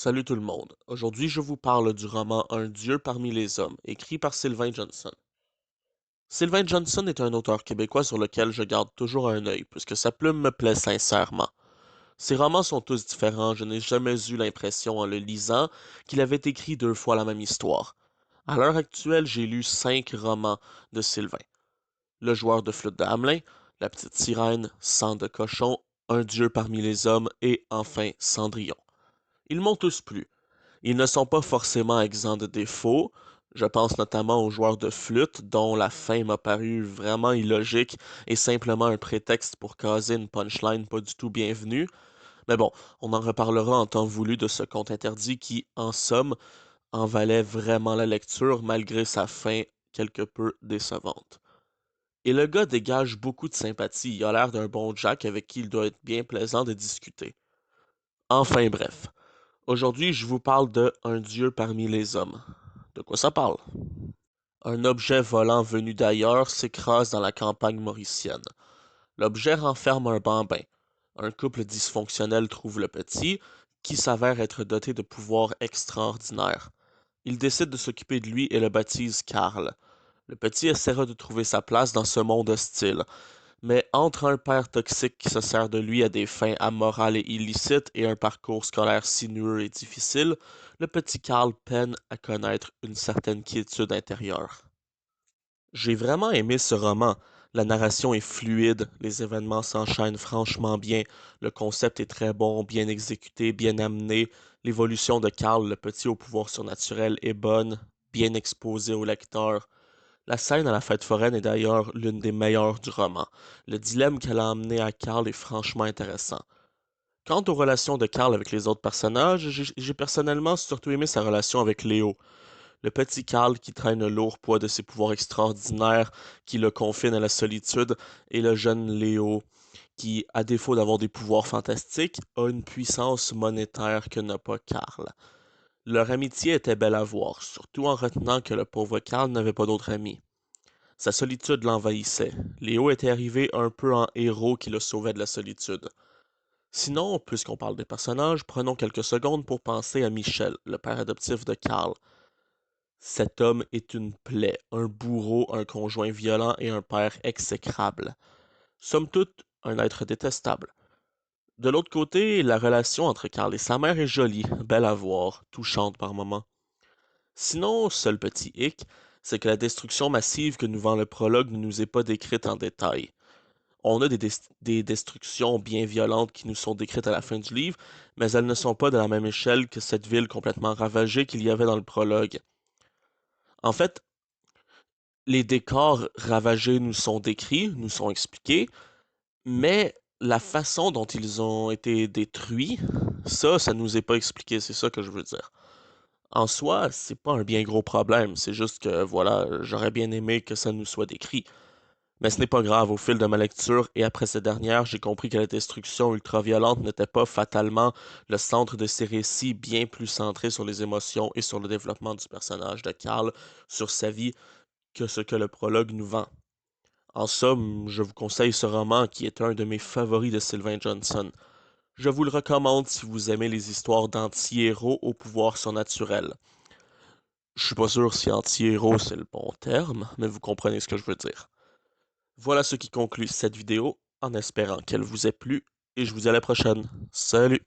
Salut tout le monde. Aujourd'hui, je vous parle du roman Un Dieu parmi les hommes, écrit par Sylvain Johnson. Sylvain Johnson est un auteur québécois sur lequel je garde toujours un œil, puisque sa plume me plaît sincèrement. Ses romans sont tous différents, je n'ai jamais eu l'impression en le lisant qu'il avait écrit deux fois la même histoire. À l'heure actuelle, j'ai lu 5 romans de Sylvain. Le joueur de flûte de Hamelin, La petite sirène, Sang de cochon, Un Dieu parmi les hommes et enfin Cendrillon. Ils m'ont tous plu. Ils ne sont pas forcément exempts de défauts. Je pense notamment aux joueurs de flûte, dont la fin m'a paru vraiment illogique et simplement un prétexte pour caser une punchline pas du tout bienvenue. Mais bon, on en reparlera en temps voulu de ce conte interdit qui, en somme, en valait vraiment la lecture malgré sa fin quelque peu décevante. Et le gars dégage beaucoup de sympathie, il a l'air d'un bon Jack avec qui il doit être bien plaisant de discuter. Enfin bref. Aujourd'hui, je vous parle de Un Dieu parmi les hommes. De quoi ça parle? Un objet volant venu d'ailleurs s'écrase dans la campagne mauricienne. L'objet renferme un bambin. Un couple dysfonctionnel trouve le petit, qui s'avère être doté de pouvoirs extraordinaires. Ils décident de s'occuper de lui et le baptisent Karl. Le petit essaiera de trouver sa place dans ce monde hostile, mais entre un père toxique qui se sert de lui à des fins amorales et illicites et un parcours scolaire sinueux et difficile, le petit Karl peine à connaître une certaine quiétude intérieure. J'ai vraiment aimé ce roman. La narration est fluide, les événements s'enchaînent franchement bien, le concept est très bon, bien exécuté, bien amené, l'évolution de Karl, le petit au pouvoir surnaturel, est bonne, bien exposée au lecteur. La scène à la fête foraine est d'ailleurs l'une des meilleures du roman. Le dilemme qu'elle a amené à Karl est franchement intéressant. Quant aux relations de Karl avec les autres personnages, j'ai personnellement surtout aimé sa relation avec Léo. Le petit Karl qui traîne le lourd poids de ses pouvoirs extraordinaires qui le confinent à la solitude, et le jeune Léo qui, à défaut d'avoir des pouvoirs fantastiques, a une puissance monétaire que n'a pas Karl. Leur amitié était belle à voir, surtout en retenant que le pauvre Karl n'avait pas d'autre ami. Sa solitude l'envahissait. Léo était arrivé un peu en héros qui le sauvait de la solitude. Sinon, puisqu'on parle des personnages, prenons quelques secondes pour penser à Michel, le père adoptif de Karl. Cet homme est une plaie, un bourreau, un conjoint violent et un père exécrable. Somme toute, un être détestable. De l'autre côté, la relation entre Karl et sa mère est jolie, belle à voir, touchante par moments. Sinon, seul petit hic, c'est que la destruction massive que nous vend le prologue ne nous est pas décrite en détail. On a des destructions bien violentes qui nous sont décrites à la fin du livre, mais elles ne sont pas de la même échelle que cette ville complètement ravagée qu'il y avait dans le prologue. En fait, les décors ravagés nous sont décrits, nous sont expliqués, mais la façon dont ils ont été détruits, ça nous est pas expliqué, c'est ça que je veux dire. En soi, c'est pas un bien gros problème, c'est juste que, voilà, j'aurais bien aimé que ça nous soit décrit. Mais ce n'est pas grave, au fil de ma lecture et après cette dernière, j'ai compris que la destruction ultra-violente n'était pas fatalement le centre de ces récits bien plus centrés sur les émotions et sur le développement du personnage de Karl, sur sa vie, que ce que le prologue nous vend. En somme, je vous conseille ce roman qui est un de mes favoris de Sylvain Johnson. Je vous le recommande si vous aimez les histoires d'anti-héros au pouvoir surnaturel. Je suis pas sûr si anti-héros c'est le bon terme, mais vous comprenez ce que je veux dire. Voilà ce qui conclut cette vidéo, en espérant qu'elle vous ait plu, et je vous dis à la prochaine. Salut!